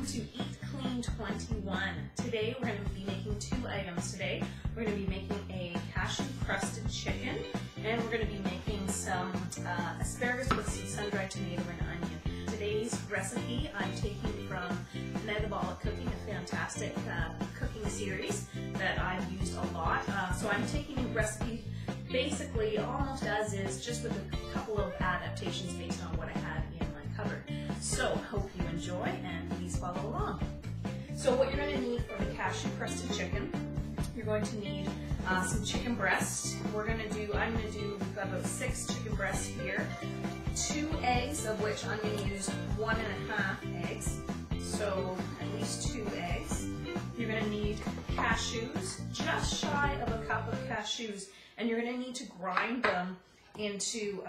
welcome to Eat Clean 21. Today we're going to be making two items today. We're going to be making a cashew crusted chicken, and we're going to be making some asparagus with some sun-dried tomato and onion. Today's recipe I'm taking from Metabolic Cooking, a fantastic cooking series that I've used a lot. So I'm taking a recipe basically almost as is, just with a couple of adaptations based on what I had in my cupboard. So hope you enjoy and please follow along. So what you're going to need for the cashew crusted chicken, you're going to need some chicken breast. I'm going to do, we've got about 6 chicken breasts here, 2 eggs, of which I'm going to use 1.5 eggs, so at least 2 eggs. You're going to need cashews, just shy of a cup of cashews, and you're going to need to grind them into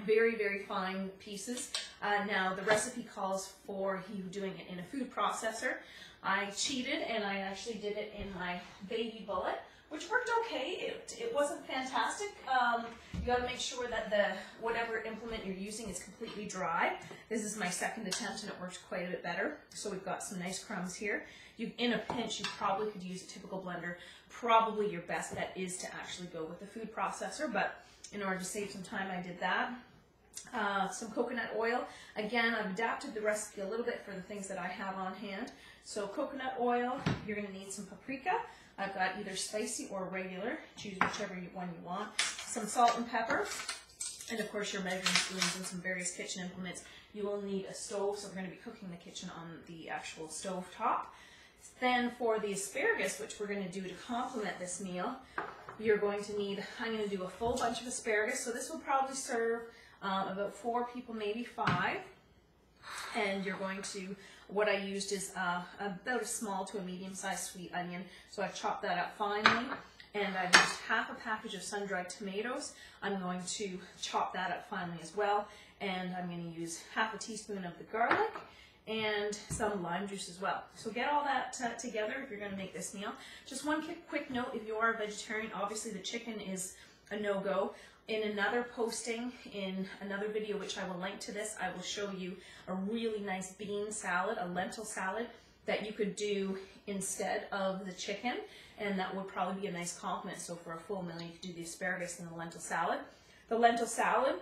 very, very fine pieces. Now the recipe calls for you doing it in a food processor. I cheated and I actually did it in my baby bullet, which worked okay. It wasn't fantastic. You got to make sure that whatever implement you're using is completely dry. This is my second attempt and it worked quite a bit better. So we've got some nice crumbs here. In a pinch, you probably could use a typical blender. Probably your best bet is to actually go with the food processor, but in order to save some time, I did that. Some coconut oil. Again, I've adapted the recipe a little bit for the things that I have on hand. So coconut oil, you're going to need some paprika. I've got either spicy or regular. Choose whichever one you want. Some salt and pepper. And of course your measuring spoons and some various kitchen implements. You will need a stove, so we're going to be cooking the kitchen on the actual stove top. Then for the asparagus, which we're going to do to complement this meal, you're going to need, I'm going to do a full bunch of asparagus. So this will probably serve about 4 people, maybe 5. And you're going to, what I used is about a small to a medium-sized sweet onion. So I've chopped that up finely. And I've used half a package of sun-dried tomatoes. I'm going to chop that up finely as well. And I'm going to use half a teaspoon of the garlic and some lime juice as well. So get all that together if you're going to make this meal. Just one quick note, if you are a vegetarian, obviously the chicken is a no-go. In another posting, in another video, which I will link to this, I will show you a really nice bean salad, a lentil salad, that you could do instead of the chicken, and that would probably be a nice complement. So for a full meal, you could do the asparagus and the lentil salad. The lentil salad,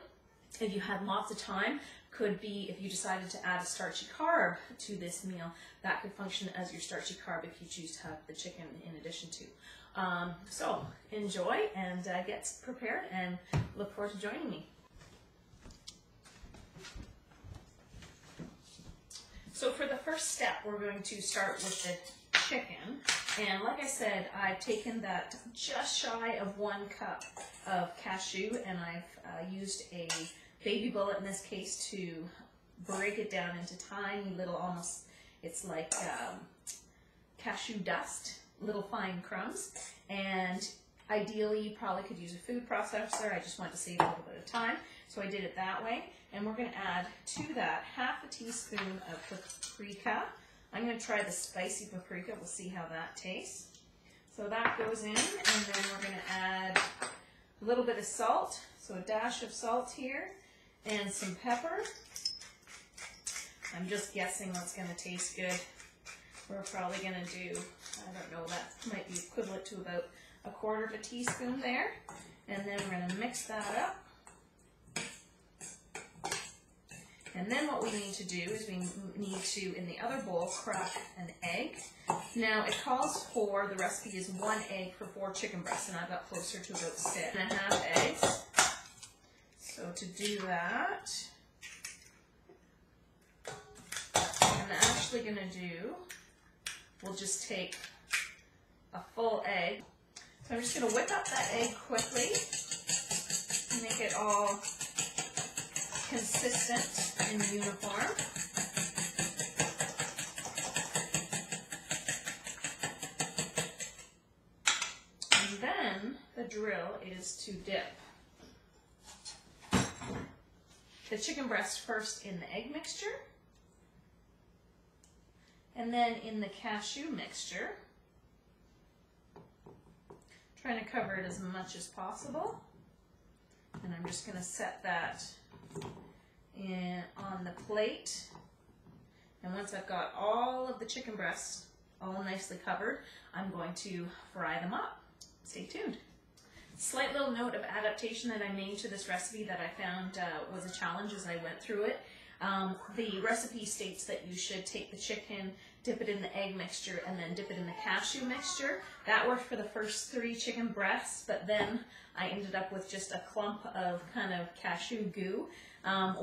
if you had lots of time, could be, if you decided to add a starchy carb to this meal, that could function as your starchy carb if you choose to have the chicken in addition to. So enjoy and get prepared, and look forward to joining me. So for the first step, we're going to start with the chicken. And like I said, I've taken that just shy of 1 cup of cashew, and I've used a baby bullet in this case to break it down into tiny little, almost, it's like cashew dust, little fine crumbs. And ideally you probably could use a food processor. I just wanted to save a little bit of time, so I did it that way. And we're going to add to that half a teaspoon of paprika. I'm going to try the spicy paprika. We'll see how that tastes. So that goes in, and then we're going to add a little bit of salt, so a dash of salt here, and some pepper. I'm just guessing what's going to taste good. We're probably going to do, I don't know, that might be equivalent to about 1/4 teaspoon there. And then we're going to mix that up. And then what we need to do is we need to, in the other bowl, crack an egg. Now it calls for, the recipe is 1 egg for 4 chicken breasts, and I've got closer to about 6.5 eggs. So to do that, I'm actually going to do, we'll just take a full egg. So I'm just going to whip up that egg quickly, make it all consistent and uniform. And then the drill is to dip the chicken breast first in the egg mixture, and then in the cashew mixture, trying to cover it as much as possible. And I'm just going to set that on the plate And once I've got all of the chicken breasts all nicely covered, I'm going to fry them up. Stay tuned. Slight little note of adaptation that I made to this recipe that I found was a challenge as I went through it. The recipe states that you should take the chicken, dip it in the egg mixture, and then dip it in the cashew mixture. That worked for the first 3 chicken breasts, but then I ended up with just a clump of kind of cashew goo,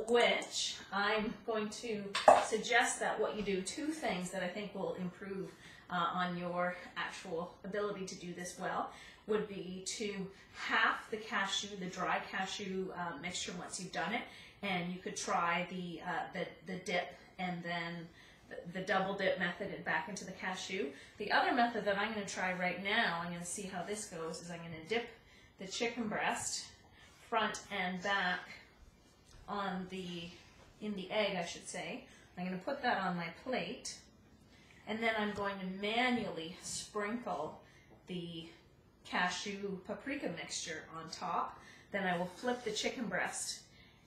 which I'm going to suggest that what you do, 2 things that I think will improve on your actual ability to do this well, would be to half the cashew, the dry cashew mixture once you've done it, and you could try the dip and then the double dip method and back into the cashew. The other method that I'm going to try right now, I'm going to see how this goes, is I'm going to dip the chicken breast front and back in the egg, I should say. I'm going to put that on my plate, and then I'm going to manually sprinkle the cashew paprika mixture on top. Then I will flip the chicken breast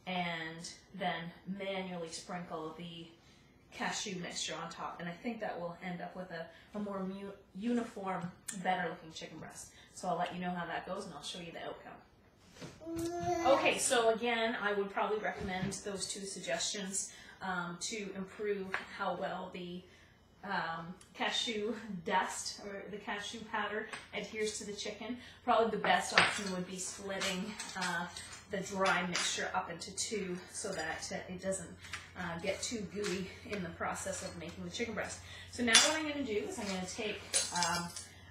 and then manually sprinkle the cashew mixture on top, and I think that will end up with a more uniform, better looking chicken breast. So I'll let you know how that goes, and I'll show you the outcome. Okay, so again, I would probably recommend those 2 suggestions to improve how well the cashew dust or the cashew powder adheres to the chicken. Probably the best option would be splitting the dry mixture up into 2 so that it doesn't get too gooey in the process of making the chicken breast. So now what I'm going to do is I'm going to take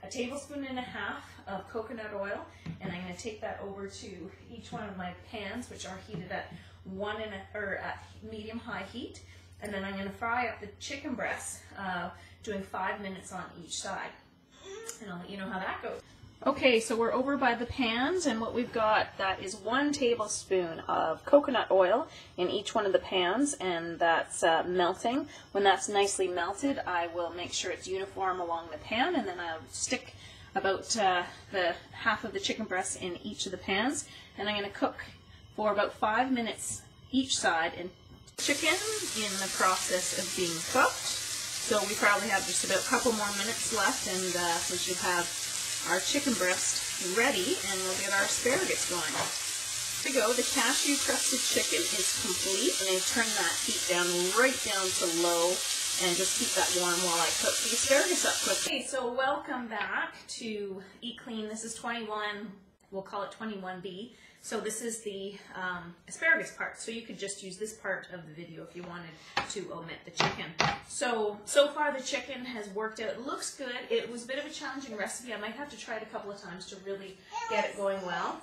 a tablespoon and a half of coconut oil, and I'm going to take that over to each one of my pans, which are heated at at medium-high heat, and then I'm going to fry up the chicken breasts, doing 5 minutes on each side, and I'll let you know how that goes. Okay, so we're over by the pans, and what we've got, that is 1 tablespoon of coconut oil in each one of the pans, and that's melting. When that's nicely melted, I will make sure it's uniform along the pan, and then I'll stick about the half of the chicken breasts in each of the pans, and I'm going to cook for about 5 minutes each side, and chicken in the process of being cooked. So we probably have just about a couple more minutes left, and we should have our chicken breast ready, and we'll get our asparagus going. Here we go. The cashew crusted chicken is complete, and I turn that heat down right down to low, and just keep that warm while I cook the asparagus up quickly. Okay, so welcome back to Eat Clean. This is 21, we'll call it 21B. So this is the asparagus part. So you could just use this part of the video if you wanted to omit the chicken. So far the chicken has worked out. It looks good. It was a bit of a challenging recipe. I might have to try it a couple of times to really get it going well.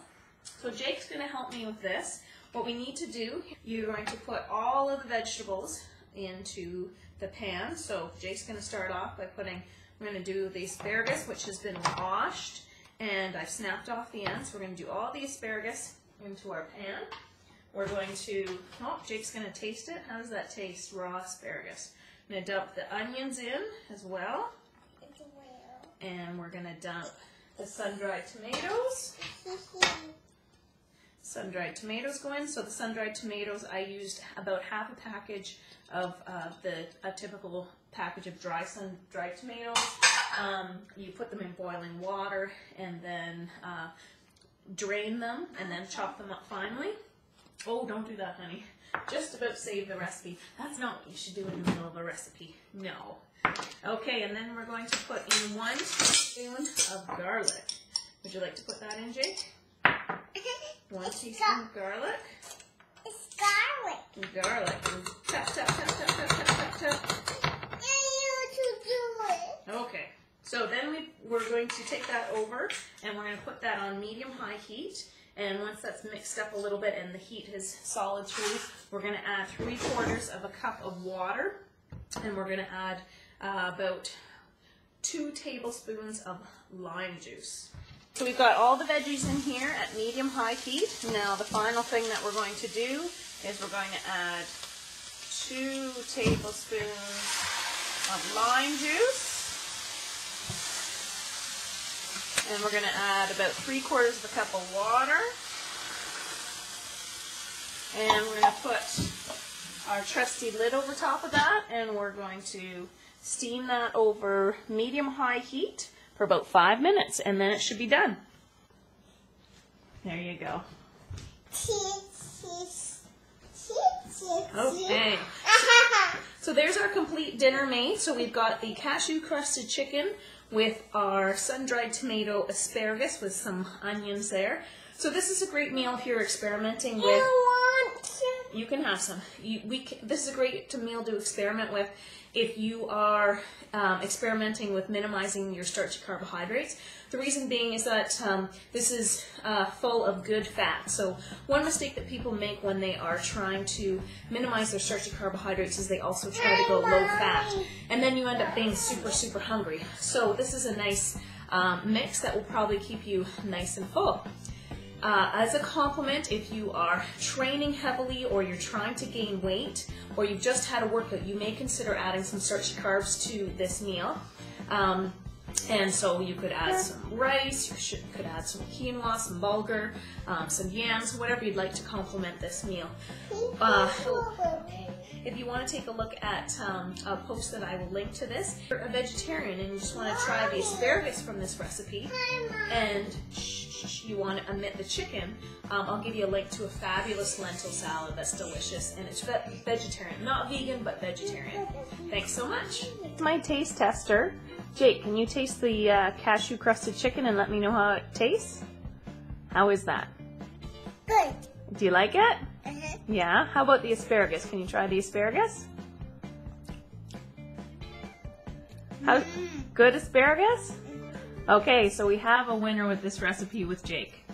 So Jake's going to help me with this. What we need to do, you're going to put all of the vegetables into the pan. So Jake's going to start off by putting, we're going to do the asparagus, which has been washed, and I've snapped off the ends. We're going to do all the asparagus into our pan. We're going to, oh, Jake's going to taste it. How does that taste, raw asparagus? I'm going to dump the onions in as well. And we're going to dump the sun-dried tomatoes. Sun-dried tomatoes go in. So the sun-dried tomatoes, I used about half a package of a typical package of dry sun-dried tomatoes. You put them in boiling water and then drain them and then chop them up finely. Oh, don't do that, honey. Just about save the recipe. That's not what you should do in the middle of a recipe. No. Okay, and then we're going to put in 1 teaspoon of garlic. Would you like to put that in, Jake? 1 teaspoon of garlic. It's garlic. Garlic. Tap, tap, tap, tap, tap, tap, tap, tap. You to do it. Okay. So then we're going to take that over, and we're going to put that on medium-high heat. And once that's mixed up a little bit and the heat has solid through, we're going to add 3/4 of a cup of water, and we're going to add about 2 tablespoons of lime juice. So we've got all the veggies in here at medium-high heat. Now the final thing that we're going to do is we're going to add 2 tablespoons of lime juice. And we're going to add about 3/4 of a cup of water. And we're going to put our trusty lid over top of that, and we're going to steam that over medium-high heat for about 5 minutes, and then it should be done. There you go. Okay. So there's our complete dinner made. So we've got the cashew crusted chicken with our sun-dried tomato asparagus with some onions there. So this is a great meal if you're experimenting with. You can have some. This is a great meal to experiment with if you are experimenting with minimizing your starchy carbohydrates. The reason being is that this is full of good fat. So one mistake that people make when they are trying to minimize their starchy carbohydrates is they also try to go low fat. And then you end up being super, super hungry. So this is a nice mix that will probably keep you nice and full. As a complement, if you are training heavily or you're trying to gain weight or you've just had a workout, you may consider adding some starchy carbs to this meal. And so you could add some rice, you could add some quinoa, some bulgur, some yams, whatever you'd like to complement this meal. If you want to take a look at a post that I will link to this, if you're a vegetarian and you just want to try the asparagus from this recipe and you want to omit the chicken, I'll give you a link to a fabulous lentil salad that's delicious, and it's vegetarian, not vegan, but vegetarian. Thanks so much. My taste tester. Jake, can you taste the cashew crusted chicken and let me know how it tastes? How is that? Good. Do you like it? Yeah? How about the asparagus? Can you try the asparagus? How good asparagus? Okay, so we have a winner with this recipe with Jake.